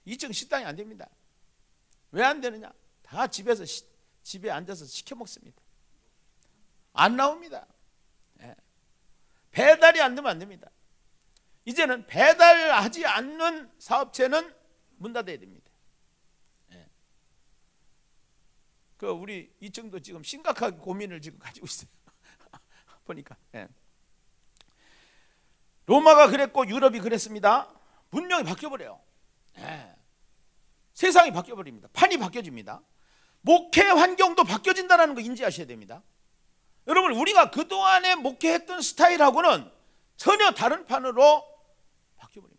2층 식당이 안 됩니다. 왜 안 되느냐? 다 집에 앉아서 시켜 먹습니다. 안 나옵니다. 배달이 안 되면 안 됩니다. 이제는 배달하지 않는 사업체는 문 닫아야 됩니다. 우리 2층도 지금 심각하게 고민을 지금 가지고 있어요. 보니까. 로마가 그랬고 유럽이 그랬습니다. 문명이 바뀌어버려요. 세상이 바뀌어버립니다. 판이 바뀌어집니다. 목회 환경도 바뀌어진다는 거 인지하셔야 됩니다. 여러분, 우리가 그동안에 목회했던 스타일하고는 전혀 다른 판으로 바뀌어버립니다.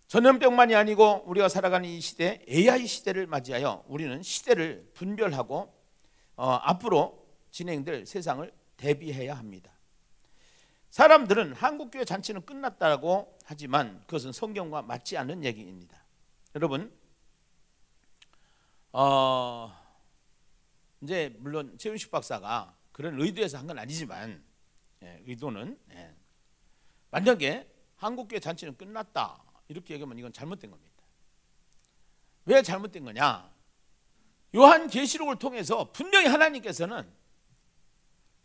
전염병만이 아니고 우리가 살아가는 이 시대, AI 시대를 맞이하여 우리는 시대를 분별하고 앞으로 진행될 세상을 대비해야 합니다. 사람들은 한국교회 잔치는 끝났다고 하지만 그것은 성경과 맞지 않는 얘기입니다. 여러분, 이제 물론 최윤식 박사가 그런 의도에서 한 건 아니지만 의도는 만약에 한국교회 잔치는 끝났다 이렇게 얘기하면 이건 잘못된 겁니다. 왜 잘못된 거냐? 요한계시록을 통해서 분명히 하나님께서는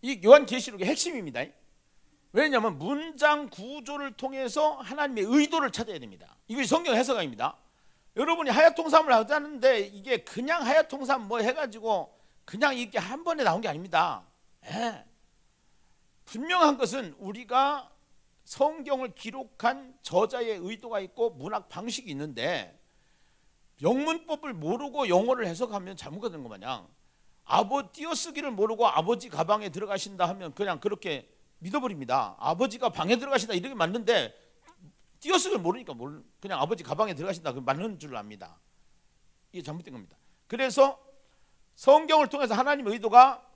이 요한계시록의 핵심입니다. 왜냐하면 문장 구조를 통해서 하나님의 의도를 찾아야 됩니다. 이것이 성경 해석입니다. 여러분이 하야통삼을 하자는데 이게 그냥 하야통삼 뭐 해가지고 그냥 이게 한 번에 나온 게 아닙니다. 분명한 것은 우리가 성경을 기록한 저자의 의도가 있고 문학 방식이 있는데 영문법을 모르고 영어를 해석하면 잘못가 되는 것 마냥 띄어쓰기를 모르고 아버지 가방에 들어가신다 하면 그냥 그렇게 믿어버립니다. 아버지가 방에 들어가신다 이렇게 맞는데 띄어쓰기를 모르니까 그냥 아버지 가방에 들어가신다 그럼 맞는 줄 압니다. 이게 잘못된 겁니다. 그래서 성경을 통해서 하나님의 의도가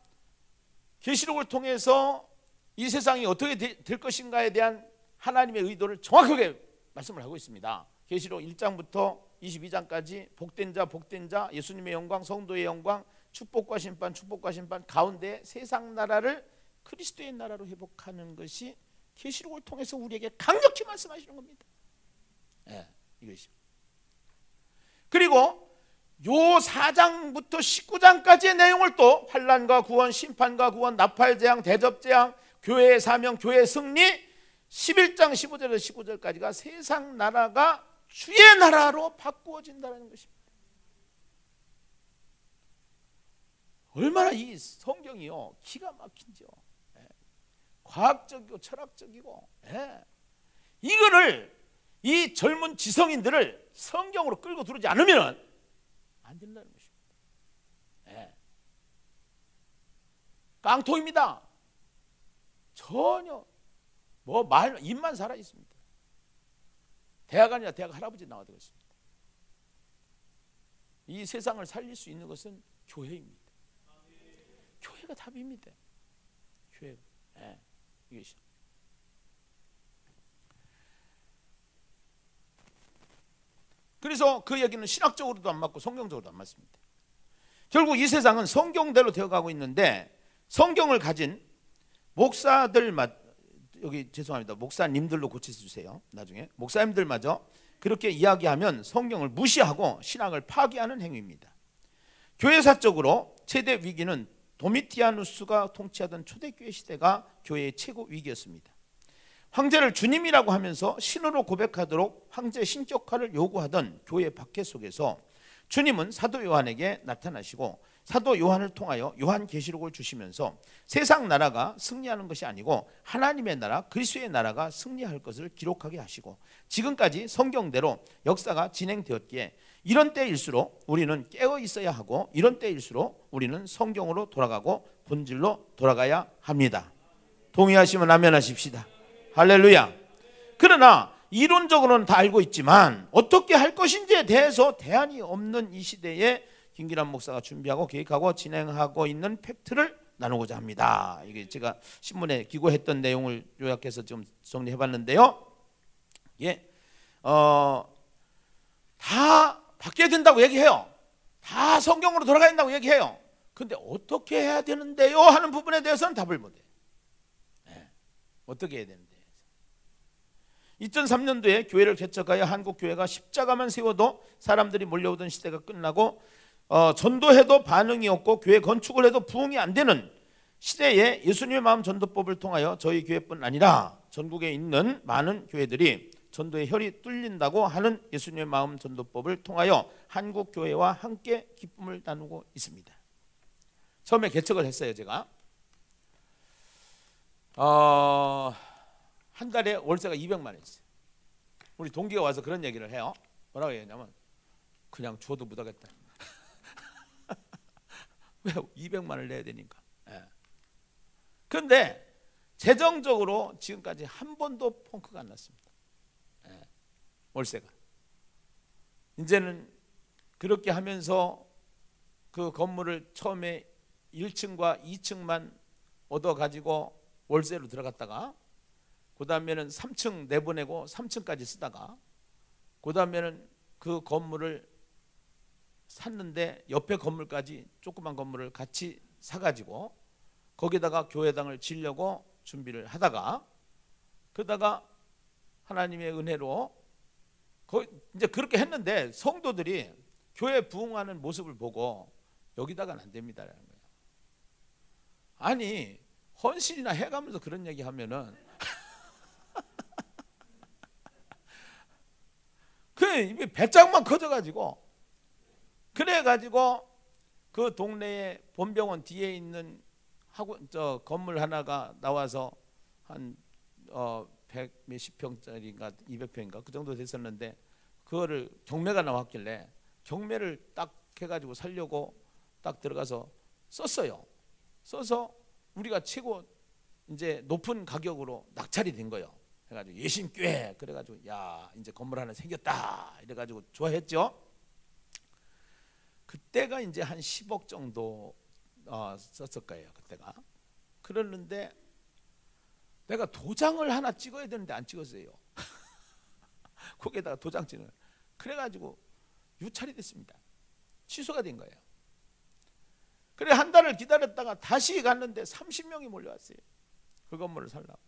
계시록을 통해서 이 세상이 어떻게 될 것인가에 대한 하나님의 의도를 정확하게 말씀을 하고 있습니다. 계시록 1장부터 22장까지 복된 자, 예수님의 영광, 성도의 영광, 축복과 심판, 가운데 세상 나라를 그리스도의 나라로 회복하는 것이 계시록을 통해서 우리에게 강력히 말씀하시는 겁니다. 이것이. 그리고 요 4장부터 19장까지의 내용을 또 환난과 구원, 심판과 구원, 나팔재앙, 대접재앙, 교회의 사명, 교회의 승리, 11장 15절에서 19절까지가 세상 나라가 주의 나라로 바꾸어진다는 것입니다. 얼마나 이 성경이요 기가 막힌지요. 과학적이고 철학적이고 이거를 이 젊은 지성인들을 성경으로 끌고 들어오지 않으면 안 된다는 것입니다. 깡통입니다. 전혀 입만 살아 있습니다. 대학 아니라 대학 할아버지 나와도 있습니다. 이 세상을 살릴 수 있는 것은 교회입니다. 교회가 답입니다. 교회가. 이것이. 그래서 그 얘기는 신학적으로도 안 맞고 성경적으로도 안 맞습니다. 결국 이 세상은 성경대로 되어가고 있는데 성경을 가진 여기 죄송합니다. 목사님들로 고쳐주세요. 나중에 목사님들마저 그렇게 이야기하면 성경을 무시하고 신학을 파괴하는 행위입니다. 교회사적으로 최대 위기는 도미티아누스가 통치하던 초대교회 시대가 교회의 최고 위기였습니다. 황제를 주님이라고 하면서 신으로 고백하도록 황제 신격화를 요구하던 교회 박해 속에서 주님은 사도 요한에게 나타나시고 사도 요한을 통하여 요한계시록을 주시면서 세상 나라가 승리하는 것이 아니고 하나님의 나라 그리스도의 나라가 승리할 것을 기록하게 하시고 지금까지 성경대로 역사가 진행되었기에 이런 때일수록 우리는 깨어 있어야 하고 이런 때일수록 우리는 성경으로 돌아가고 본질로 돌아가야 합니다. 동의하시면 아멘 하십시다. 할렐루야. 그러나 이론적으로는 다 알고 있지만 어떻게 할 것인지에 대해서 대안이 없는 이 시대에 김기란 목사가 준비하고 계획하고 진행하고 있는 팩트를 나누고자 합니다. 이게 제가 신문에 기고했던 내용을 요약해서 좀 정리해봤는데요. 다 바뀌어야 된다고 얘기해요. 다 성경으로 돌아가야 된다고 얘기해요. 근데 어떻게 해야 되는데요? 하는 부분에 대해서는 답을 못해요. 어떻게 해야 되는데. 2003년도에 교회를 개척하여 한국교회가 십자가만 세워도 사람들이 몰려오던 시대가 끝나고 전도해도 반응이 없고 교회 건축을 해도 부흥이 안 되는 시대에 예수님의 마음 전도법을 통하여 저희 교회뿐 아니라 전국에 있는 많은 교회들이 전도의 혈이 뚫린다고 하는 예수님의 마음 전도법을 통하여 한국교회와 함께 기쁨을 나누고 있습니다. 처음에 개척을 했어요. 제가 한 달에 월세가 200만 원 있어요. 우리 동기가 와서 그런 얘기를 해요. 뭐라고 얘기하냐면 그냥 줘도 못하겠다. 왜 200만 원을 내야 되니까. 그런데 재정적으로 지금까지 한 번도 펑크가 안 났습니다. 월세가. 이제는 그렇게 하면서 그 건물을 처음에 1층과 2층만 얻어가지고 월세로 들어갔다가 그 다음에는 3층 내보내고 3층까지 쓰다가 그 다음에는 그 건물을 샀는데 옆에 건물까지 조그만 건물을 같이 사가지고 거기다가 교회당을 지려고 준비를 하다가 그러다가 하나님의 은혜로 이제 그렇게 했는데 성도들이 교회 부흥하는 모습을 보고 여기다가는 안 됩니다라는 거예요. 아니 헌신이나 해가면서 그런 얘기 하면은 그 배짱만 커져가지고 그래가지고 그 동네에 본병원 뒤에 있는 건물 하나가 나와서 한 100 몇십 평짜리인가 200평인가 그 정도 됐었는데 그거를 경매가 나왔길래 경매를 딱 해가지고 살려고 딱 들어가서 썼어요. 써서 우리가 최고 이제 높은 가격으로 낙찰이 된 거예요. 해가지고 예심교회 그래가지고 야 이제 건물 하나 생겼다 이래가지고 좋아했죠. 그때가 이제 한 10억 정도 썼을 거예요. 그때가. 그랬는데 내가 도장을 하나 찍어야 되는데 안 찍었어요. 거기에다가 도장 찍는. 그래가지고 유찰이 됐습니다. 취소가 된 거예요. 그래 한 달을 기다렸다가 다시 갔는데 30명이 몰려왔어요. 그 건물을 살라고.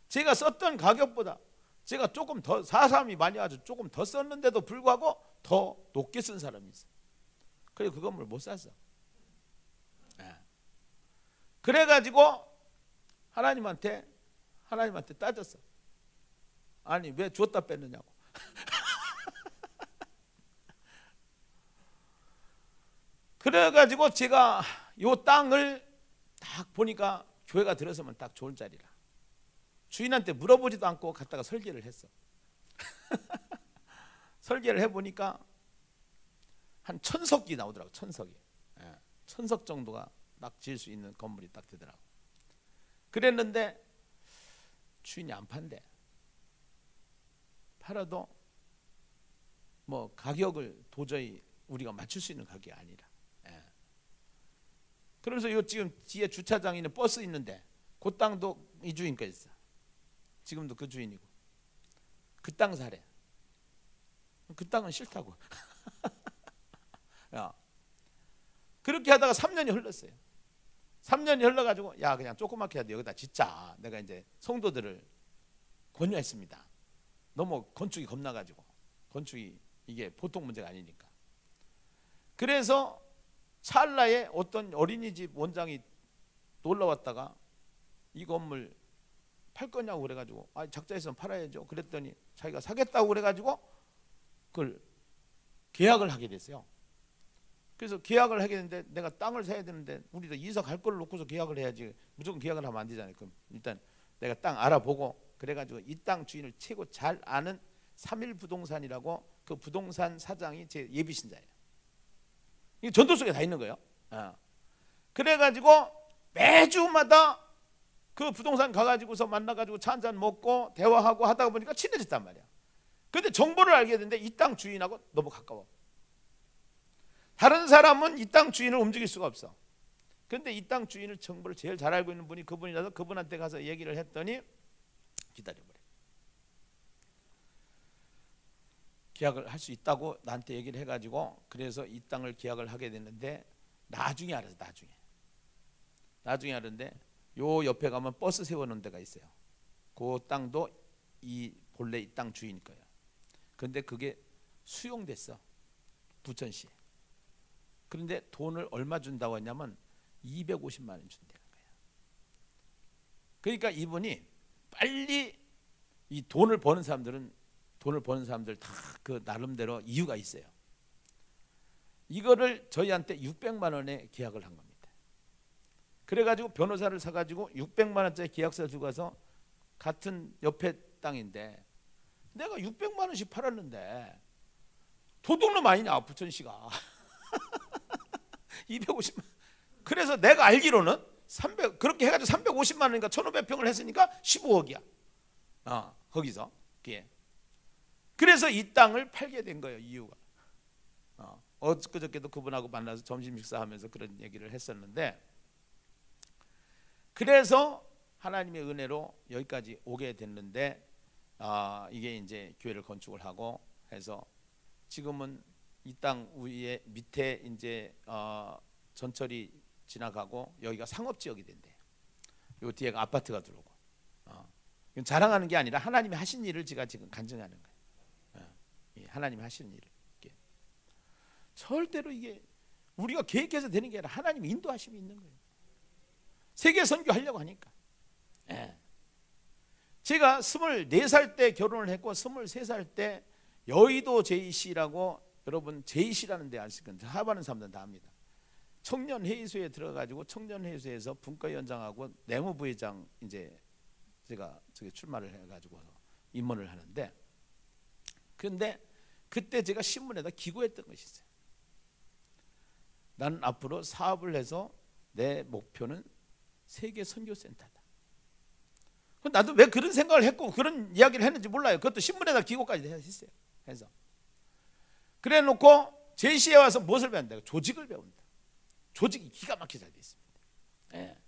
제가 썼던 가격보다 제가 조금 더 사람이 많이 와서 조금 더 썼는데도 불구하고 더 높게 쓴 사람이 있어요. 그래서 그 건물 못 샀어. 그래가지고 하나님한테 따졌어. 아니 왜 줬다 뺐느냐고. 그래가지고 제가 요 땅을 딱 보니까 교회가 들어서면 딱 좋은 자리라. 주인한테 물어보지도 않고 갔다가 설계를 했어. 설계를 해보니까 한 1000석이 나오더라고. 1000석이. 1000석 정도가 딱 지을 수 있는 건물이 딱 되더라고. 그랬는데 주인이 안 판대. 팔아도 뭐 가격을 도저히 우리가 맞출 수 있는 가격이 아니라. 그러면서 요 지금 뒤에 주차장에 있는 버스 있는데 그 땅도 이 주인 거 있어. 지금도 그 주인이고. 그 땅 사래. 그 땅은 싫다고. 야. 그렇게 하다가 3년이 흘렀어요. 3년이 흘러가지고 야 그냥 조그맣게 해도 여기다 짓자. 내가 이제 성도들을 권유했습니다. 너무 건축이 겁나가지고 건축이 이게 보통 문제가 아니니까. 그래서 찰나에 어떤 어린이집 원장이 놀러 왔다가 이 건물 팔 거냐고 그래가지고 아 작자 있으면 팔아야죠. 그랬더니 자기가 사겠다고 그래가지고 그걸 계약을 하게 됐어요. 그래서 계약을 하게 됐는데 내가 땅을 사야 되는데 우리도 이사 갈 걸 놓고서 계약을 해야지 무조건 계약을 하면 안 되잖아요. 그럼 일단 내가 땅 알아보고 그래가지고 이 땅 주인을 최고 잘 아는 3일부동산이라고 그 부동산 사장이 제 예비신자예요. 이 전도 속에 다 있는 거예요. 그래가지고 매주마다 그 부동산 가가지고서 만나가지고 차 한잔 먹고 대화하고 하다가 보니까 친해졌단 말이야. 근데 정보를 알게 됐는데 이 땅 주인하고 너무 가까워. 다른 사람은 이 땅 주인을 움직일 수가 없어. 근데 이 땅 주인을 정보를 제일 잘 알고 있는 분이 그분이라서 그분한테 가서 얘기를 했더니 기다려버려. 계약을 할 수 있다고 나한테 얘기를 해가지고 그래서 이 땅을 계약을 하게 됐는데 나중에 알았어. 나중에 알았는데 요 옆에 가면 버스 세워놓은 데가 있어요. 그 땅도 이 본래 이 땅 주인 거예요. 근데 그게 수용됐어, 부천시에. 그런데 돈을 얼마 준다고 했냐면 250만 원 준다는 거예요. 그러니까 이분이 빨리, 이 돈을 버는 사람들 다 그 나름대로 이유가 있어요. 이거를 저희한테 600만 원에 계약을 한 겁니다. 그래가지고 변호사를 사가지고 600만 원짜리 계약서를 주고 가서, 같은 옆에 땅인데 내가 600만 원씩 팔았는데 도둑놈 아니냐 부천시가. 250만. 그래서 내가 알기로는 300, 그렇게 해가지고 350만 원인가 1,500평을 했으니까 15억이야. 거기서. 그래서 이 땅을 팔게 된 거예요. 이유가. 엊그저께도 그분하고 만나서 점심 식사하면서 그런 얘기를 했었는데, 그래서 하나님의 은혜로 여기까지 오게 됐는데, 이게 이제 교회를 건축을 하고 해서 지금은 이 땅 위에 밑에 이제 전철이 지나가고 여기가 상업지역이 된대요. 요 뒤에가 아파트가 들어오고. 이건 자랑하는 게 아니라 하나님이 하신 일을 제가 지금 간증하는 거예요. 하나님이 하시는 일을. 절대로 이게 우리가 계획해서 되는 게 아니라 하나님의 인도하심이 있는 거예요. 세계 선교하려고 하니까. 제가 24살 때 결혼을 했고 23살 때 여의도 JC라고, 여러분 JC라는 데 아실 건데 하바는 사람들은 다 압니다. 청년회의소에 들어가지고 청년회의소에서 분과위원장하고 내무부회장 이제 제가 저기 출마를 해가지고 임원을 하는데, 그런데 그때 제가 신문에다 기고했던 것이 있어요. 나는 앞으로 사업을 해서 내 목표는 세계 선교센터다. 나도 왜 그런 생각을 했고 그런 이야기를 했는지 몰라요. 그것도 신문에다 기고까지 했어요. 해서 그래 놓고 제시에 와서 무엇을 배운다? 조직을 배운다. 조직이 기가 막히게 잘 돼 있습니다.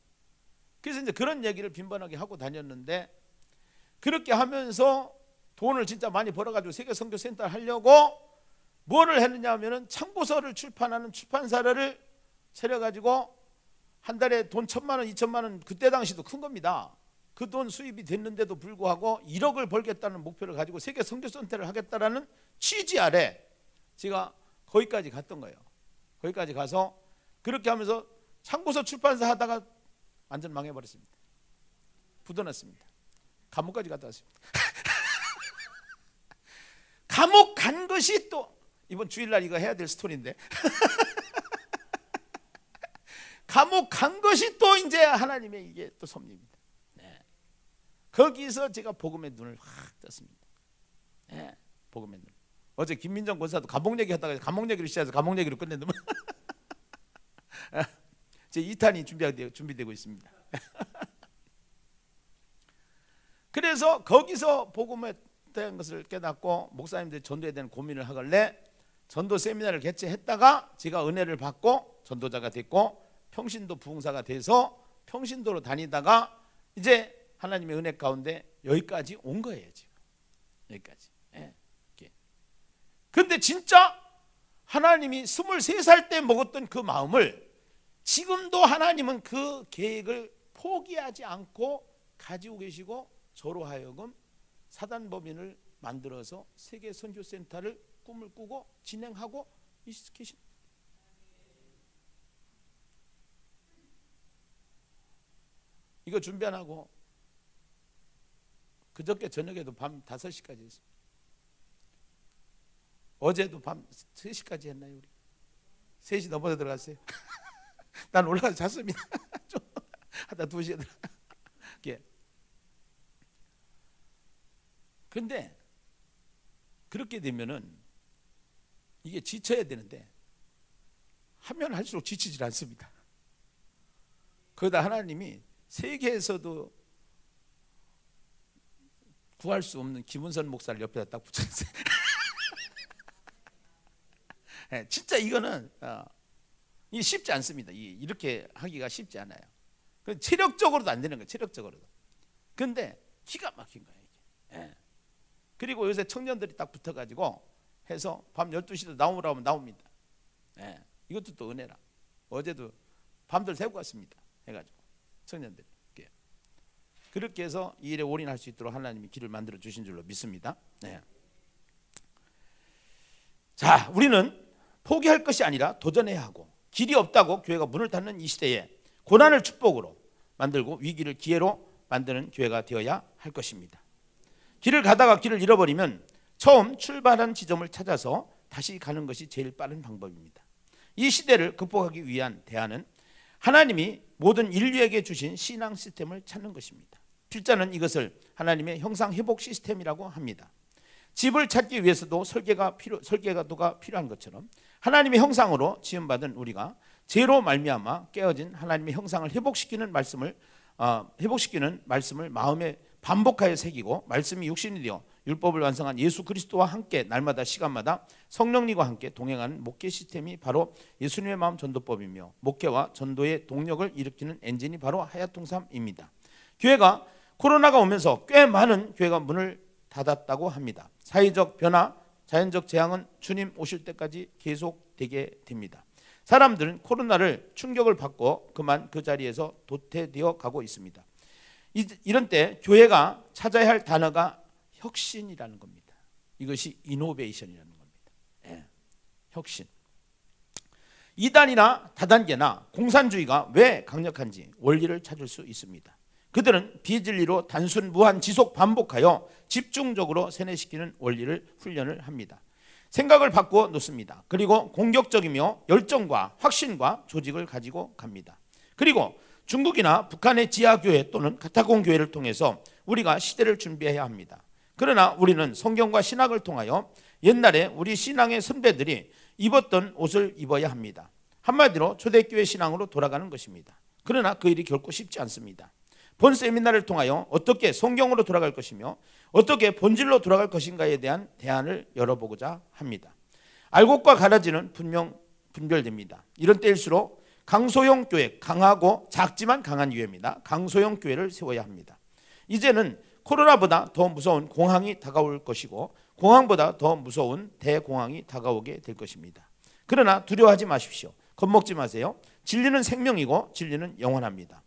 그래서 이제 그런 얘기를 빈번하게 하고 다녔는데, 그렇게 하면서 돈을 진짜 많이 벌어가지고 세계 선교센터를 하려고 뭐를 했느냐 하면은 참고서를 출판하는 출판사를 차려가지고 한 달에 돈 1,000만 원, 2,000만 원, 그때 당시도 큰 겁니다. 그 돈 수입이 됐는데도 불구하고 1억을 벌겠다는 목표를 가지고 세계 선교센터를 하겠다라는 취지 아래 제가 거기까지 갔던 거예요. 거기까지 가서 그렇게 하면서 참고서 출판사 하다가 완전 망해버렸습니다. 부도났습니다. 감옥까지 갔다 왔습니다. 감옥 간 것이 또 이번 주일날 이거 해야 될 스토리인데 감옥 간 것이 또 이제 하나님의 이게 또 섭리입니다. 거기서 제가 복음의 눈을 확 떴습니다. 복음의 눈. 어제 김민정 권사도 감옥 얘기 하다가 감옥 얘기를 시작해서 감옥 얘기로 끝냈는데 제 2탄이 준비되고 있습니다. 그래서 거기서 복음에 대한 것을 깨닫고 목사님들이 전도에 대한 고민을 하길래 전도 세미나를 개최했다가 제가 은혜를 받고 전도자가 됐고 평신도 부흥사가 돼서 평신도로 다니다가 이제 하나님의 은혜 가운데 여기까지 온 거예요. 지금 여기까지. 그런데 진짜 하나님이 23살 때 먹었던 그 마음을 지금도 하나님은 그 계획을 포기하지 않고 가지고 계시고, 저로 하여금 사단법인을 만들어서 세계 선교센터를 꿈을 꾸고 진행하고 계십니다. 이거 준비 안 하고 그저께 저녁에도 밤 5시까지 했습니다. 어제도 밤 3시까지 했나요? 우리 3시 넘어서 들어갔어요. 난 올라가서 잤습니다. 좀 하다 2시에 들어가. 근데 그렇게 되면은 이게 지쳐야 되는데 하면 할수록 지치질 않습니다. 거기다 하나님이 세계에서도 구할 수 없는 김은선 목사를 옆에다 딱 붙였어요. 진짜 이거는 이게 쉽지 않습니다. 이렇게 하기가 쉽지 않아요. 체력적으로도 안 되는 거예요. 체력적으로도. 근데 기가 막힌 거예요. 이게. 그리고 요새 청년들이 딱 붙어가지고 해서 밤 12시도 나오라고 하면 나옵니다. 이것도 또 은혜라. 어제도 밤들 새고 갔습니다. 해가지고 청년들이. 그렇게 해서 이 일에 올인할 수 있도록 하나님이 길을 만들어 주신 줄로 믿습니다. 네. 자, 우리는 포기할 것이 아니라 도전해야 하고, 길이 없다고 교회가 문을 닫는 이 시대에 고난을 축복으로 만들고 위기를 기회로 만드는 교회가 되어야 할 것입니다. 길을 가다가 길을 잃어버리면 처음 출발한 지점을 찾아서 다시 가는 것이 제일 빠른 방법입니다. 이 시대를 극복하기 위한 대안은 하나님이 모든 인류에게 주신 신앙 시스템을 찾는 것입니다. 필자는 이것을 하나님의 형상 회복 시스템이라고 합니다. 집을 찾기 위해서도 설계가도가 필요한 것처럼 하나님의 형상으로 지음받은 우리가 죄로 말미암아 깨어진 하나님의 형상을 회복시키는 말씀을 마음에 반복하여 새기고, 말씀이 육신이 되어 율법을 완성한 예수 그리스도와 함께 날마다 시간마다 성령님과 함께 동행하는 목회 시스템이 바로 예수님의 마음 전도법이며, 목회와 전도의 동력을 일으키는 엔진이 바로 하야통삼입니다. 교회가 코로나가 오면서 꽤 많은 교회가 문을 닫았다고 합니다. 사회적 변화, 자연적 재앙은 주님 오실 때까지 계속되게 됩니다. 사람들은 코로나를 충격을 받고 그만 그 자리에서 도태되어 가고 있습니다. 이런 때 교회가 찾아야 할 단어가 혁신이라는 겁니다. 이것이 이노베이션이라는 겁니다. 예, 혁신. 이단이나 다단계나 공산주의가 왜 강력한지 원리를 찾을 수 있습니다. 그들은 비진리로 단순 무한 지속 반복하여 집중적으로 세뇌시키는 원리를 훈련을 합니다. 생각을 바꾸어 놓습니다. 그리고 공격적이며 열정과 확신과 조직을 가지고 갑니다. 그리고 중국이나 북한의 지하교회 또는 카타콤 교회를 통해서 우리가 시대를 준비해야 합니다. 그러나 우리는 성경과 신학을 통하여 옛날에 우리 신앙의 선배들이 입었던 옷을 입어야 합니다. 한마디로 초대교회 신앙으로 돌아가는 것입니다. 그러나 그 일이 결코 쉽지 않습니다. 본 세미나를 통하여 어떻게 성경으로 돌아갈 것이며 어떻게 본질로 돌아갈 것인가에 대한 대안을 열어보고자 합니다. 알곡과 가라지는 분명 분별됩니다. 이런 때일수록 강소형 교회, 강하고 작지만 강한 교회입니다. 강소형 교회를 세워야 합니다. 이제는 코로나보다 더 무서운 공황이 다가올 것이고, 공황보다 더 무서운 대공황이 다가오게 될 것입니다. 그러나 두려워하지 마십시오. 겁먹지 마세요. 진리는 생명이고 진리는 영원합니다.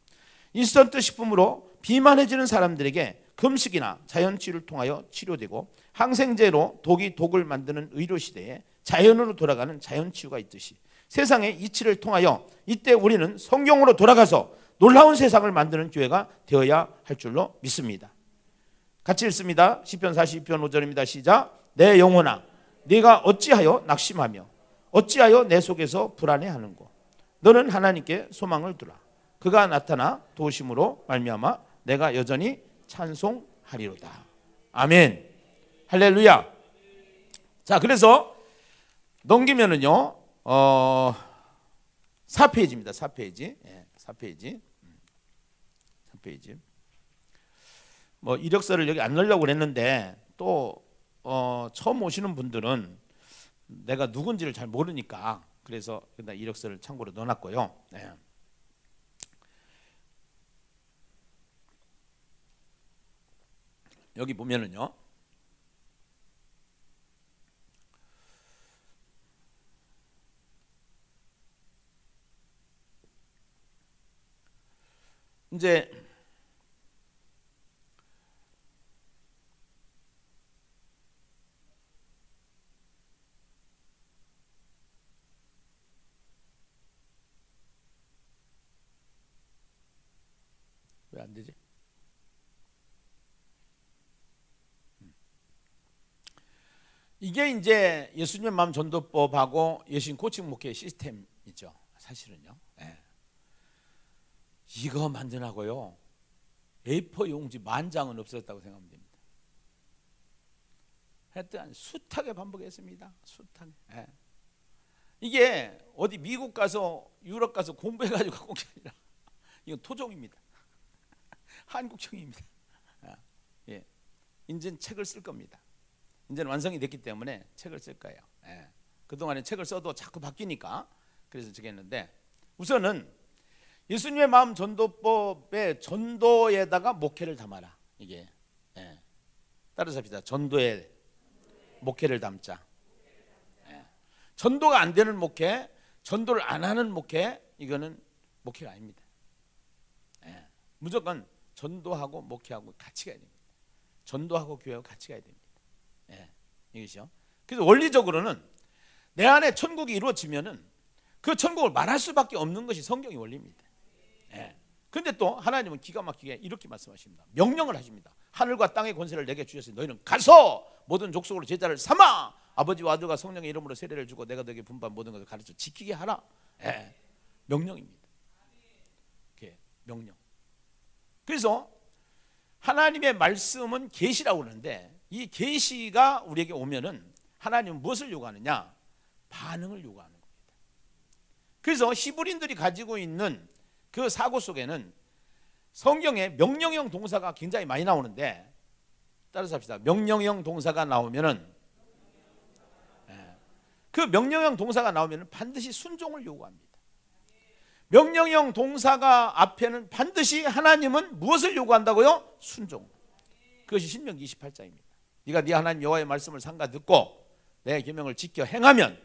인스턴트 식품으로 비만해지는 사람들에게 금식이나 자연치유를 통하여 치료되고, 항생제로 독을 만드는 의료시대에 자연으로 돌아가는 자연치유가 있듯이 세상의 이치를 통하여 이때 우리는 성경으로 돌아가서 놀라운 세상을 만드는 교회가 되어야 할 줄로 믿습니다. 같이 읽습니다. 시편 42편 5절입니다. 시작. 내 영혼아, 네가 어찌하여 낙심하며 어찌하여 내 속에서 불안해하는고. 너는 하나님께 소망을 두라. 그가 나타나 도우심으로 말미암아 내가 여전히 찬송하리로다. 아멘. 할렐루야. 자, 그래서 넘기면은요 4페이지입니다. 4페이지. 예, 4페이지. 4페이지. 뭐 이력서를 여기 안 넣으려고 그랬는데 또 처음 오시는 분들은 내가 누군지를 잘 모르니까 그래서 이력서를 참고로 넣어놨고요. 네. 여기 보면은요, 이제 왜 안 되지? 이게 이제 예수님의 마음 전도법하고 예수님 코칭 목회 시스템이죠. 사실은요. 네. 이거 만드나고요 A4 용지 10,000장은 없었다고 생각하면 됩니다. 하여튼 숱하게 반복했습니다. 숱하게. 네. 이게 어디 미국 가서 유럽 가서 공부해가지고 갖고 온 게 아니라 이건 토종입니다. 한국형입니다. 예. 이제는 책을 쓸 겁니다. 이제는 완성이 됐기 때문에 책을 쓸 거예요. 예. 그동안에 책을 써도 자꾸 바뀌니까 그래서 적었는데, 우선은 예수님의 마음 전도법의 전도에다가 목회를 담아라. 이게 예. 따라서 합시다. 전도에 목회를 담자. 예. 전도가 안 되는 목회, 전도를 안 하는 목회, 이거는 목회가 아닙니다. 예. 무조건 전도하고 목회하고 같이 가야 됩니다. 전도하고 교회하고 같이 가야 됩니다. 예, 이것이요. 그래서 원리적으로는 내 안에 천국이 이루어지면은 그 천국을 말할 수밖에 없는 것이 성경의 원리입니다. 예. 근데 또 하나님은 기가 막히게 이렇게 말씀하십니다. 명령을 하십니다. 하늘과 땅의 권세를 내게 주셨으니 너희는 가서 모든 족속으로 제자를 삼아 아버지와 아들과 성령의 이름으로 세례를 주고 내가 너에게 분반 모든 것을 가르쳐 지키게 하라. 예. 명령입니다. 예. 명령. 그래서 하나님의 말씀은 계시라고 그러는데 이 계시가 우리에게 오면은 하나님은 무엇을 요구하느냐? 반응을 요구하는 겁니다. 그래서 히브리인들이 가지고 있는 그 사고 속에는 성경에 명령형 동사가 굉장히 많이 나오는데 따라서 합시다. 명령형 동사가 나오면은 그 명령형 동사가 나오면은 반드시 순종을 요구합니다. 명령형 동사가 앞에는 반드시 하나님은 무엇을 요구한다고요? 순종. 그것이 신명기 28장입니다. 네가 네 하나님 여호와의 말씀을 삼가 듣고 내 계명을 지켜 행하면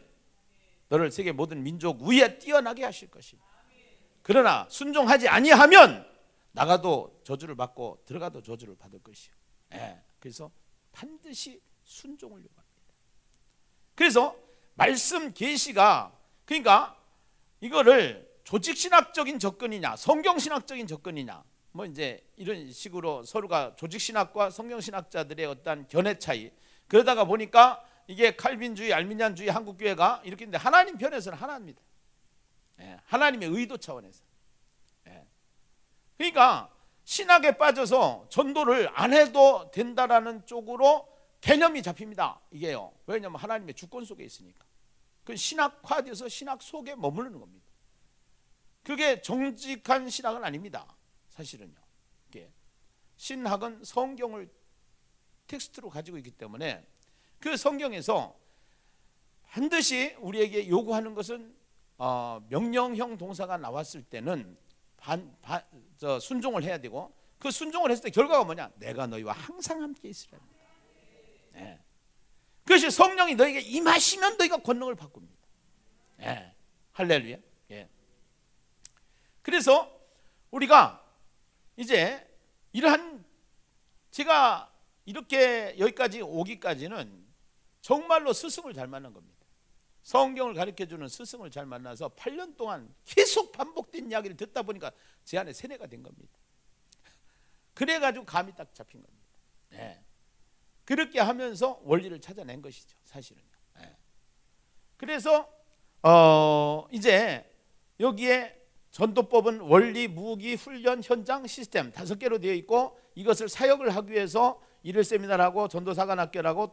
너를 세계 모든 민족 위에 뛰어나게 하실 것이다. 그러나 순종하지 아니하면 나가도 저주를 받고 들어가도 저주를 받을 것이요. 예, 그래서 반드시 순종을 요구합니다. 그래서 말씀 계시가 그러니까 이거를 조직신학적인 접근이냐 성경신학적인 접근이냐 뭐 이제 이런 식으로 서로가 조직신학과 성경신학자들의 어떤 견해 차이 그러다가 보니까 이게 칼빈주의 알미니안주의 한국교회가 이렇게 있는데 하나님 편에서는 하나입니다. 예, 하나님의 의도 차원에서. 예. 그러니까 신학에 빠져서 전도를 안 해도 된다라는 쪽으로 개념이 잡힙니다. 이게요. 왜냐하면 하나님의 주권 속에 있으니까. 그 신학화돼서 신학 속에 머무르는 겁니다. 그게 정직한 신학은 아닙니다. 사실은요. 신학은 성경을 텍스트로 가지고 있기 때문에 그 성경에서 반드시 우리에게 요구하는 것은 명령형 동사가 나왔을 때는 순종을 해야 되고 그 순종을 했을 때 결과가 뭐냐? 내가 너희와 항상 함께 있으리라. 네. 그것이 성령이 너에게 임하시면 너희가 권능을 바꿉니다. 네. 할렐루야. 예. 그래서 우리가 이제 이러한 제가 이렇게 여기까지 오기까지는 정말로 스승을 잘 만난 겁니다. 성경을 가르쳐주는 스승을 잘 만나서 8년 동안 계속 반복된 이야기를 듣다 보니까 제 안에 세뇌가 된 겁니다. 그래가지고 감이 딱 잡힌 겁니다. 네. 그렇게 하면서 원리를 찾아낸 것이죠. 사실은. 네. 그래서 이제 여기에 전도법은 원리, 무기, 훈련, 현장, 시스템 5개로 되어 있고 이것을 사역을 하기 위해서 일일 세미나를 하고 전도사관학교를 하고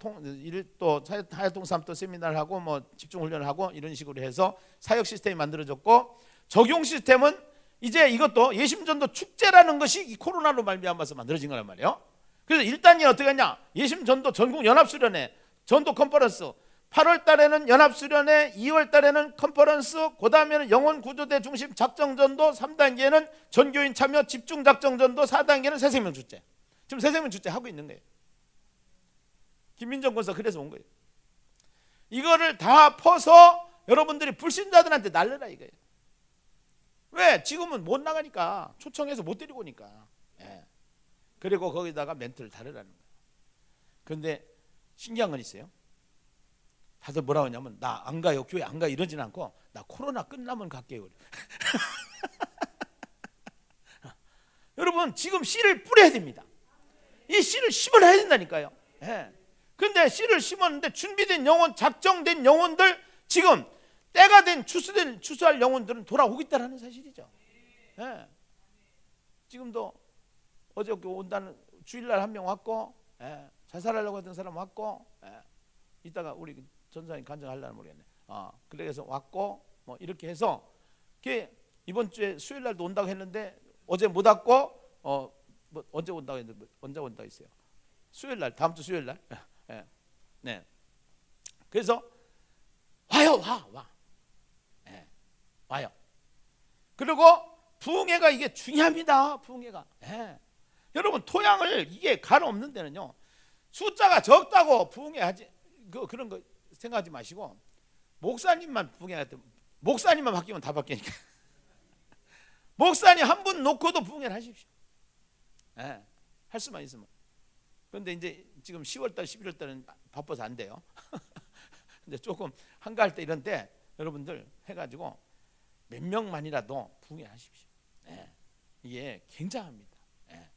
또 하야통삼도 세미나를 하고 뭐 집중훈련을 하고 이런 식으로 해서 사역 시스템이 만들어졌고 적용 시스템은 이제 이것도 예심전도 축제라는 것이 이 코로나로 말미암아서 만들어진 거란 말이에요. 그래서 1단이 어떻게 하냐? 예심전도 전국 연합수련회 전도 컨퍼런스 8월 달에는 연합수련회 2월 달에는 컨퍼런스 그 다음에는 영혼구조대 중심 작정전도 3단계는 전교인 참여 집중작정전도 4단계는 새생명축제. 지금 새생명축제 하고 있는 거예요. 김민정 권사 그래서 온 거예요. 이거를 다 퍼서 여러분들이 불신자들한테 날려라 이거예요. 왜? 지금은 못 나가니까 초청해서 못 데리고 오니까. 예. 그리고 거기다가 멘트를 다르라는 거예요. 그런데 신기한 건 있어요. 다들 뭐라고 하냐면 나 안 가요 교회 안 가 이러진 않고 나 코로나 끝나면 갈게요. 여러분 지금 씨를 뿌려야 됩니다. 이 씨를 심어야 된다니까요. 예. 근데 씨를 심었는데 준비된 영혼 작정된 영혼들 지금 때가 된 추수할 영혼들은 돌아오겠다라는 사실이죠. 예. 지금도 어저께 온다는 주일날 한 명 왔고 예. 자살하려고 했던 사람 왔고 예. 이따가 우리 전사님 간증하려면 모르겠네. 그래서 왔고 뭐 이렇게 해서 이번 주에 수요일 날도 온다고 했는데 어제 못 왔고 뭐 언제 온다고 했는데 언제 온다고 했어요. 수요일 날 다음 주 수요일 날. 예. 네. 그래서 와요 와. 예. 와요. 그리고 부흥회가 이게 중요합니다. 부흥회가. 예. 여러분 토양을 이게 가로 없는 데는요. 숫자가 적다고 부흥회 하지 그런 거 생각하지 마시고 목사님만 부흥회 목사님만 바뀌면 다 바뀌니까 목사님 한 분 놓고도 부흥회를 하십시오. 예, 할 수만 있으면. 그런데 이제 지금 10월달, 11월달은 바빠서 안 돼요. 근데 조금 한가할 때 이런 때 여러분들 해가지고 몇 명만이라도 부흥회하십시오. 예, 이게 굉장합니다. 예,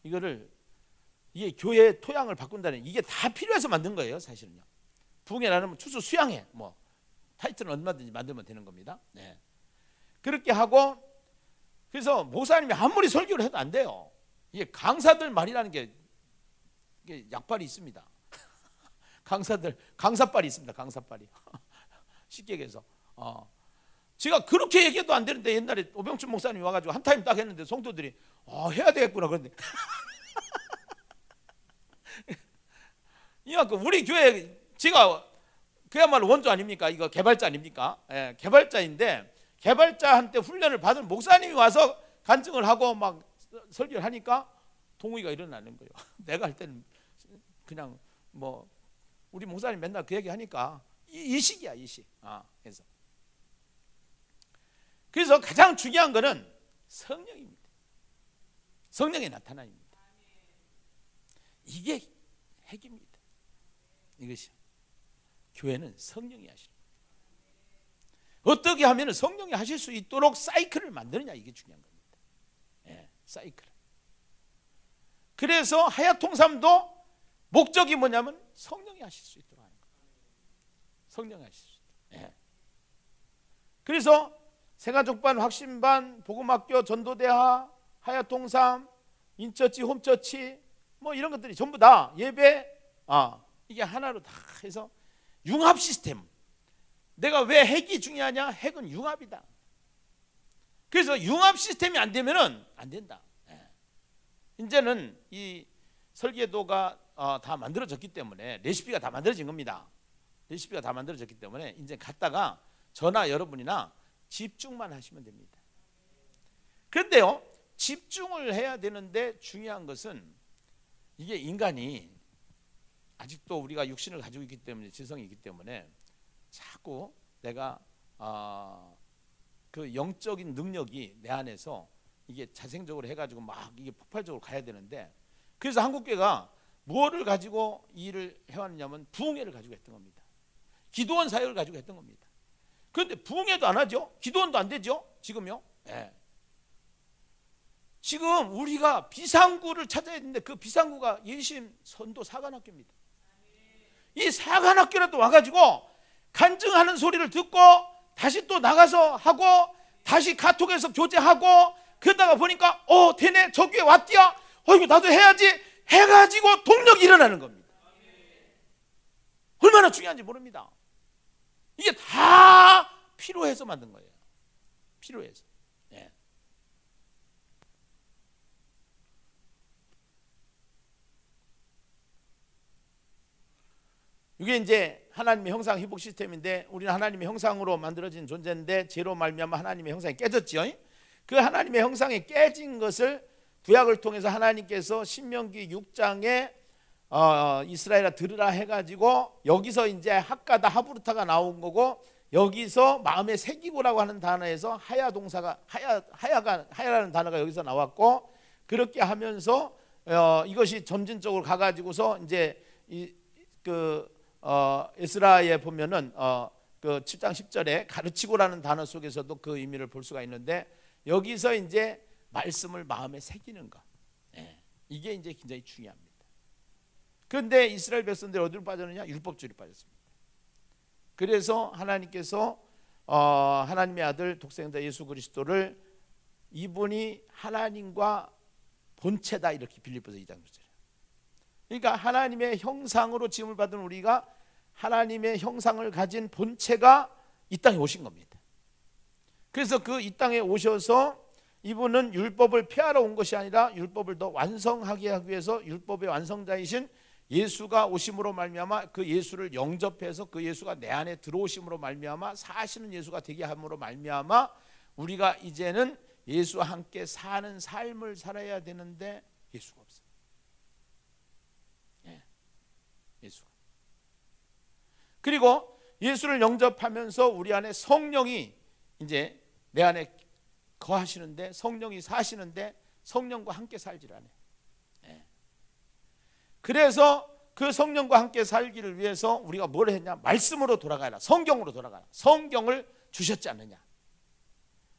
이거를 이게 교회의 토양을 바꾼다는 이게 다 필요해서 만든 거예요, 사실은요. 부흥회라는 추수 수양회 뭐 타이틀은 얼마든지 만들면 되는 겁니다. 네. 그렇게 하고 그래서 목사님이 아무리 설교를 해도 안 돼요. 이게 강사들 말이라는 게 이게 약발이 있습니다. 강사발이 있습니다. 강사발이. 쉽게 얘기해서 제가 그렇게 얘기해도 안 되는데 옛날에 오병춘 목사님이 와가지고 한 타임 딱 했는데 성도들이 해야 되겠구나 그런데 이만큼 우리 교회 제가 그야말로 원조 아닙니까? 이거 개발자 아닙니까? 예, 개발자인데 개발자한테 훈련을 받은 목사님이 와서 간증을 하고 막 설교를 하니까 동의가 일어나는 거예요. 내가 할 때는 그냥 뭐 우리 목사님 맨날 그 얘기 하니까 이 시기야, 이 시. 그래서 가장 중요한 거는 성령입니다. 성령의 나타남입니다. 이게 핵입니다. 이것이 교회는 성령이 하시는 거예요. 어떻게 하면 성령이 하실 수 있도록 사이클을 만드느냐, 이게 중요한 겁니다. 예, 사이클. 그래서 하야통삼도 목적이 뭐냐면 성령이 하실 수 있도록 하는 거예요. 성령이 하실 수 있도록. 예. 그래서 생활족반, 확신반, 복음학교, 전도대하, 하야통삼, 인처치, 홈처치 뭐 이런 것들이 전부 다 예배 이게 하나로 다 해서 융합 시스템. 내가 왜 핵이 중요하냐? 핵은 융합이다. 그래서 융합 시스템이 안 되면은 안 된다. 예. 이제는 이 설계도가 다 만들어졌기 때문에 레시피가 다 만들어진 겁니다. 레시피가 다 만들어졌기 때문에 이제 갔다가 저나 여러분이나 집중만 하시면 됩니다. 그런데요, 집중을 해야 되는데 중요한 것은 이게 인간이 아직도 우리가 육신을 가지고 있기 때문에, 지성이 있기 때문에 자꾸 내가 그 영적인 능력이 내 안에서 이게 자생적으로 해가지고 막 이게 폭발적으로 가야 되는데, 그래서 한국교회가 무엇을 가지고 이 일을 해왔냐면 부흥회를 가지고 했던 겁니다. 기도원 사역을 가지고 했던 겁니다. 그런데 부흥회도 안 하죠. 기도원도 안 되죠. 지금요. 네. 지금 우리가 비상구를 찾아야 되는데 그 비상구가 예심 선도 사관학교입니다. 이 사관학교라도 와가지고 간증하는 소리를 듣고 다시 또 나가서 하고 다시 카톡에서 교제하고 그러다가 보니까 되네, 저 교회 왔디야, 이거 나도 해야지 해가지고 동력이 일어나는 겁니다. 얼마나 중요한지 모릅니다. 이게 다 필요해서 만든 거예요. 필요해서. 예. 이게 이제 하나님의 형상 회복 시스템인데, 우리는 하나님의 형상으로 만들어진 존재인데 죄로 말미암아 하나님의 형상이 깨졌죠. 그 하나님의 형상이 깨진 것을 구약을 통해서 하나님께서 신명기 6장에 이스라엘아 들으라 해가지고 여기서 이제 학가다 하부르타가 나온 거고, 여기서 마음에 새기고라고 하는 단어에서 하야 동사가 하야라는 단어가 여기서 나왔고, 그렇게 하면서 이것이 점진적으로 가가지고서 이제 에스라에 보면은 그 7장 10절에 가르치고라는 단어 속에서도 그 의미를 볼 수가 있는데, 여기서 이제 말씀을 마음에 새기는 것, 이게 이제 굉장히 중요합니다. 그런데 이스라엘 백성들이 어디로 빠졌느냐? 율법주의로 빠졌습니다. 그래서 하나님께서 하나님의 아들 독생자 예수 그리스도를 이분이 하나님과 본체다, 이렇게 빌립보서 2장 9절에. 그러니까 하나님의 형상으로 지음을 받은 우리가 하나님의 형상을 가진 본체가 이 땅에 오신 겁니다. 그래서 그 이 땅에 오셔서 이분은 율법을 폐하러 온 것이 아니라 율법을 더 완성하게 하기 위해서 율법의 완성자이신 예수가 오심으로 말미암아 그 예수를 영접해서 그 예수가 내 안에 들어오심으로 말미암아 사시는 예수가 되게 함으로 말미암아 우리가 이제는 예수와 함께 사는 삶을 살아야 되는데 예수가 없어요. 예수가. 그리고 예수를 영접하면서 우리 안에 성령이 이제 내 안에 거하시는데, 성령이 사시는데, 성령과 함께 살지라네. 예. 그래서 그 성령과 함께 살기를 위해서 우리가 뭘 했냐? 말씀으로 돌아가라. 성경으로 돌아가라. 성경을 주셨지 않느냐.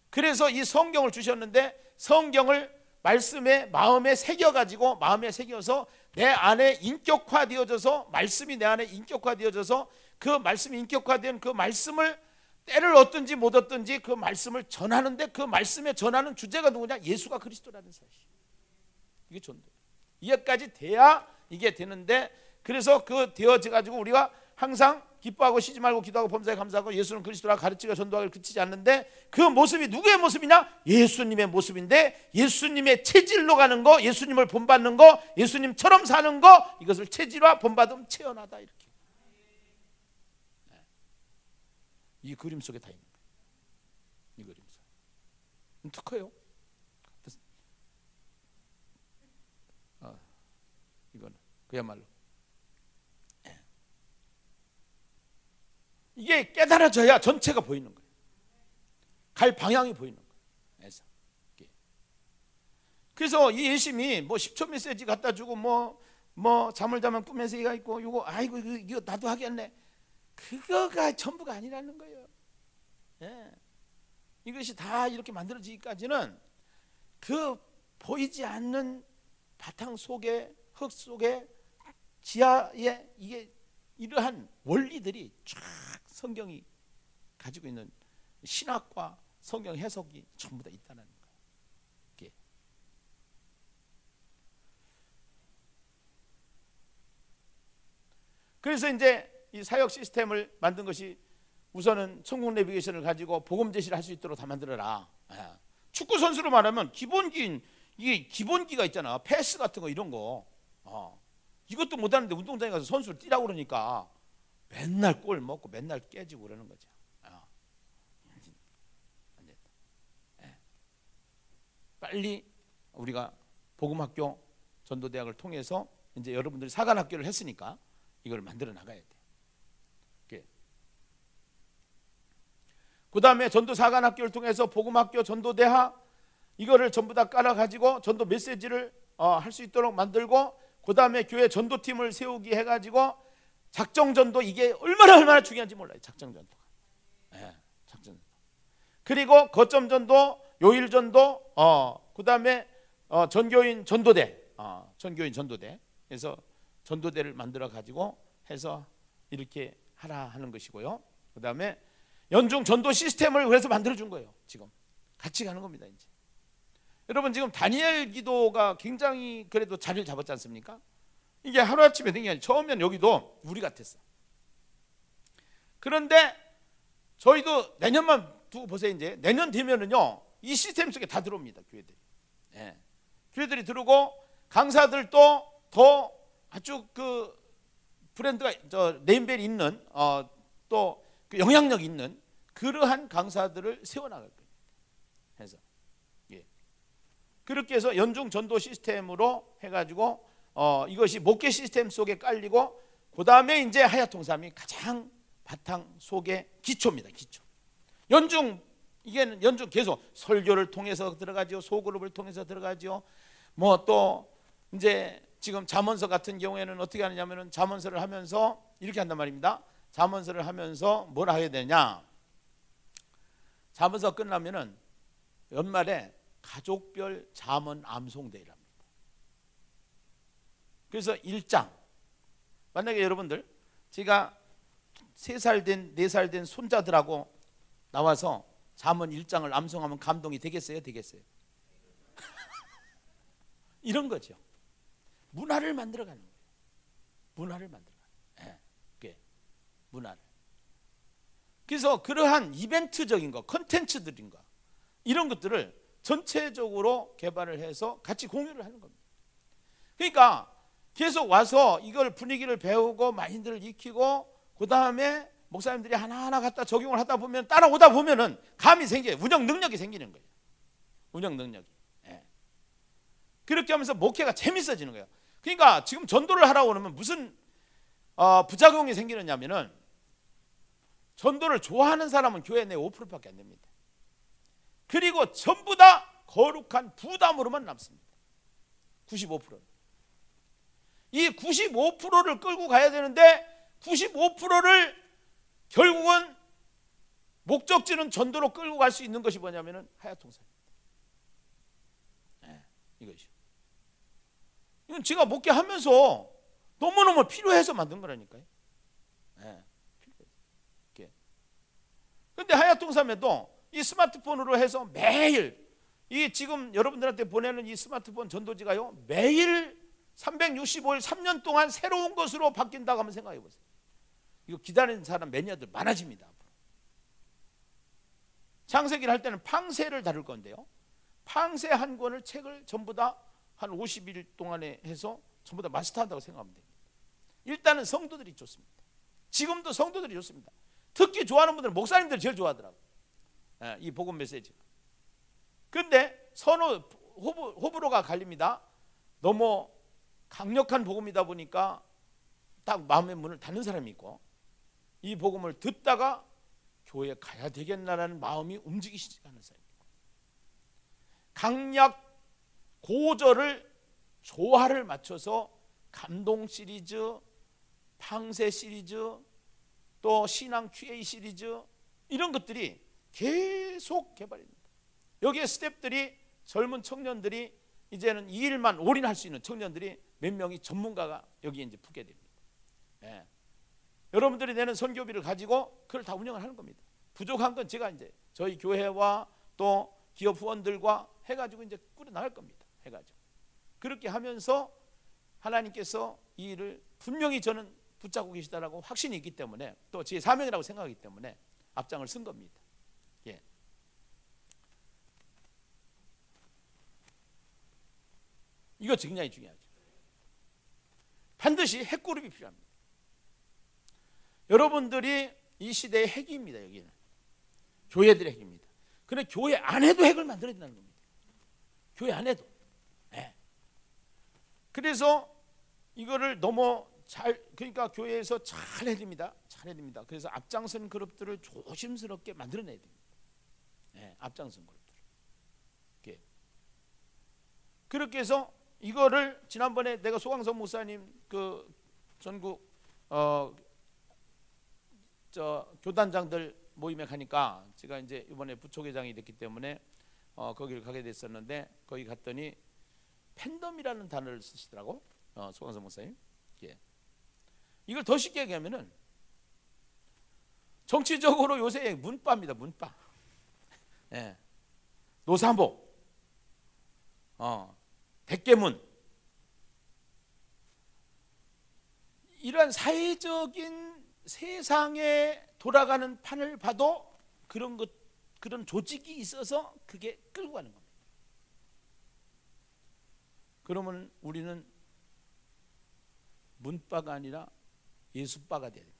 그래서 이 성경을 주셨는데 성경을 말씀에 마음에 새겨가지고 마음에 새겨서 내 안에 인격화되어져서 말씀이 내 안에 인격화되어져서 그 말씀이 인격화된 그 말씀을 때를 얻든지 못 얻든지 그 말씀을 전하는데 그 말씀에 전하는 주제가 누구냐? 예수가 그리스도라는 사실. 이게 전도. 이게까지 돼야 이게 되는데 그래서 그 되어져 가지고 우리가 항상 기뻐하고 쉬지 말고 기도하고 범사에 감사하고 예수는 그리스도라 가르치고 전도하기를 그치지 않는데 그 모습이 누구의 모습이냐? 예수님의 모습인데 예수님의 체질로 가는 거, 예수님을 본받는 거, 예수님처럼 사는 거, 이것을 체질화 본받음 체현하다 이렇게. 이 그림 속에 다 있는 거예요. 이 그림 속에. 특허요. 이거는 그야말로 이게 깨달아져야 전체가 보이는 거예요. 갈 방향이 보이는 거예요. 그래서 이 예심이 뭐 10초 메시지 갖다 주고 뭐 잠을 자면 꿈 메시지가 있고 이거 아이고 이거 나도 하겠네. 그거가 전부가 아니라는 거예요. 예. 이것이 다 이렇게 만들어지기까지는 그 보이지 않는 바탕 속에 흙 속에 지하에 이게 이러한 원리들이 쫙 성경이 가지고 있는 신학과 성경 해석이 전부 다 있다는 거예요. 그래서 이제 이 사역 시스템을 만든 것이 우선은 천국 내비게이션을 가지고 복음 제시를 할 수 있도록 다 만들어라. 축구 선수로 말하면 이게 기본기가 있잖아. 패스 같은 거 이런 거. 이것도 못하는데 운동장에 가서 선수를 뛰라고 그러니까 맨날 골 먹고 맨날 깨지고 그러는 거죠. 빨리 우리가 복음학교 전도대학을 통해서 이제 여러분들이 사관학교를 했으니까 이걸 만들어 나가야 돼. 그 다음에 전도사관학교를 통해서 복음학교 전도대학 이거를 전부 다 깔아가지고 전도 메시지를 할 수 있도록 만들고 그 다음에 교회 전도팀을 세우기 해가지고 작정전도 이게 얼마나 중요한지 몰라요. 작정전도가. 작정전도. 그리고 거점전도, 요일전도, 그 다음에 전교인 전도대, 전교인 전도대. 그래서 전도대를 만들어 가지고 해서 이렇게 하라 하는 것이고요. 그 다음에 연중 전도 시스템을 그래서 만들어 준 거예요. 지금 같이 가는 겁니다. 이제 여러분 지금 다니엘 기도가 굉장히 그래도 자리를 잡았지 않습니까? 이게 하루아침에 된 게 아니라 처음엔 여기도 우리 같았어. 그런데 저희도 내년만 두고 보세요. 이제 내년 되면은요 이 시스템 속에 다 들어옵니다. 교회들이. 교회들이 들어오고 강사들도 더 아주 그 브랜드가 네임밸이 있는 또 그 영향력 있는 그러한 강사들을 세워나갈 겁니다. 해서 그렇게 해서 연중 전도 시스템으로 해가지고 이것이 목회 시스템 속에 깔리고 그 다음에 이제 하야통삼이 가장 바탕 속의 기초입니다. 기초. 이게는 연중 계속 설교를 통해서 들어가죠. 소그룹을 통해서 들어가죠. 뭐 또 이제 지금 잠언서 같은 경우에는 어떻게 하느냐면은 잠언서를 하면서 이렇게 한단 말입니다. 잠언서를 하면서 뭘 하게 되냐? 잠언서 끝나면은 연말에 가족별 잠언 암송대회랍니다. 그래서 1장 만약에 여러분들 제가 3살 된 4살 된 손자들하고 나와서 잠언 1장을 암송하면 감동이 되겠어요? 되겠어요? 이런 거죠. 문화를 만들어가는 거예요. 문화를 만들어가는 거예요. 문화를. 그래서 그러한 이벤트적인 거, 컨텐츠들인 거 이런 것들을 전체적으로 개발을 해서 같이 공유를 하는 겁니다. 그러니까 계속 와서 이걸 분위기를 배우고 마인드를 익히고 그 다음에 목사님들이 하나하나 갖다 적용을 하다 보면 따라오다 보면은 감이 생겨요. 운영 능력이 생기는 거예요. 운영 능력이. 그렇게 하면서 목회가 재밌어지는 거예요. 그러니까 지금 전도를 하라고 그러면 무슨 부작용이 생기느냐면은 전도를 좋아하는 사람은 교회 내 5%밖에 안 됩니다. 그리고 전부 다 거룩한 부담으로만 남습니다. 95%. 이 95%를 끌고 가야 되는데 95%를 결국은 목적지는 전도로 끌고 갈 수 있는 것이 뭐냐면은 하야통사입니다. 네, 이것이요. 이건 제가 목회하면서 너무너무 필요해서 만든 거라니까요. 네, 필요해서. 그런데 하야통사에도 이 스마트폰으로 해서 매일 이 지금 여러분들한테 보내는 이 스마트폰 전도지가요 매일 365일 3년 동안 새로운 것으로 바뀐다고 한번 생각해 보세요. 이거 기다리는 사람 매니아들 많아집니다. 창세기를 할 때는 팡세를 다룰 건데요, 팡세 한 권을 책을 전부 다 한 50일 동안에 해서 전부 다 마스터한다고 생각하면 됩니다. 일단은 성도들이 좋습니다. 지금도 성도들이 좋습니다. 특히 좋아하는 분들은 목사님들이 제일 좋아하더라고요. 이 복음 메시지가. 그런데 호불호가 갈립니다. 너무 강력한 복음이다 보니까 딱 마음의 문을 닫는 사람이 있고, 이 복음을 듣다가 교회에 가야 되겠나라는 마음이 움직이시지 않는 사람이 있고, 강약 고절을 조화를 맞춰서 감동 시리즈, 팡세 시리즈, 또 신앙 QA 시리즈, 이런 것들이 계속 개발됩니다. 여기에 스태프들이, 젊은 청년들이, 이제는 이 일만 올인할 수 있는 청년들이 몇 명이 전문가가 여기에 이제 붙게 됩니다. 예. 여러분들이 내는 선교비를 가지고 그걸 다 운영을 하는 겁니다. 부족한 건 제가 이제 저희 교회와 또 기업 후원들과 해가지고 이제 꾸려 나갈 겁니다. 해가지고 그렇게 하면서 하나님께서 이 일을 분명히 저는 붙잡고 계시다라고 확신이 있기 때문에, 또 제 사명이라고 생각하기 때문에 앞장을 쓴 겁니다. 예. 이거 굉장히 중요하죠. 반드시 핵그룹이 필요합니다. 여러분들이 이 시대의 핵입니다. 여기는 교회들의 핵입니다. 그런데 교회 안에도 핵을 만들어야 된다는 겁니다. 교회 안에도. 네. 그래서 이거를 너무 잘, 그러니까 교회에서 잘 해야 됩니다. 잘 해야 됩니다. 그래서 앞장선 그룹들을 조심스럽게 만들어내야 됩니다. 네, 앞장선 그룹들. 이렇게. 그렇게 해서 이거를 지난번에 내가 소강선 목사님 그 전국 교단장들 모임에 가니까, 제가 이제 이번에 부초계장이 됐기 때문에 거기를 가게 됐었는데, 거기 갔더니 팬덤이라는 단어를 쓰시더라고, 소강선 목사님. 예. 이걸 더 쉽게 얘기하면은 정치적으로 요새 문파입니다. 문파. 예. 노사모, 백계문, 이러한 사회적인 세상에 돌아가는 판을 봐도 그런 조직이 있어서 그게 끌고 가는 겁니다. 그러면 우리는 문파가 아니라 예수파가 돼야 됩니다.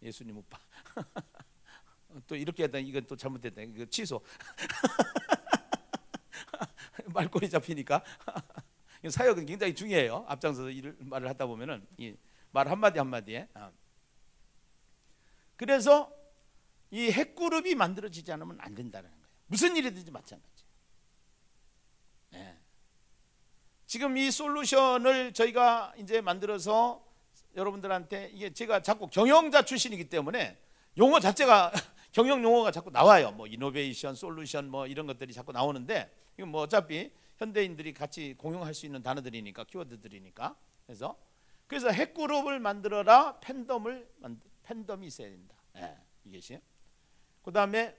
예수님 우파. 또 이렇게 했다, 이건 또 잘못됐다, 이거 취소. 말꼬리 잡히니까. 사역은 굉장히 중요해요. 앞장서서 말을 하다 보면은 이 말 한마디 한마디에. 그래서 이 핵그룹이 만들어지지 않으면 안 된다는 거예요. 무슨 일이든지 마찬가지. 네. 지금 이 솔루션을 저희가 이제 만들어서 여러분들한테, 이게 제가 자꾸 경영자 출신이기 때문에 용어 자체가 경영 용어가 자꾸 나와요. 뭐 이노베이션, 솔루션, 뭐 이런 것들이 자꾸 나오는데, 이건 뭐 어차피 현대인들이 같이 공용할 수 있는 단어들이니까, 키워드들이니까. 그래서 핵그룹을 만들어라, 팬덤이 있어야 된다. 예, 이것이. 그 다음에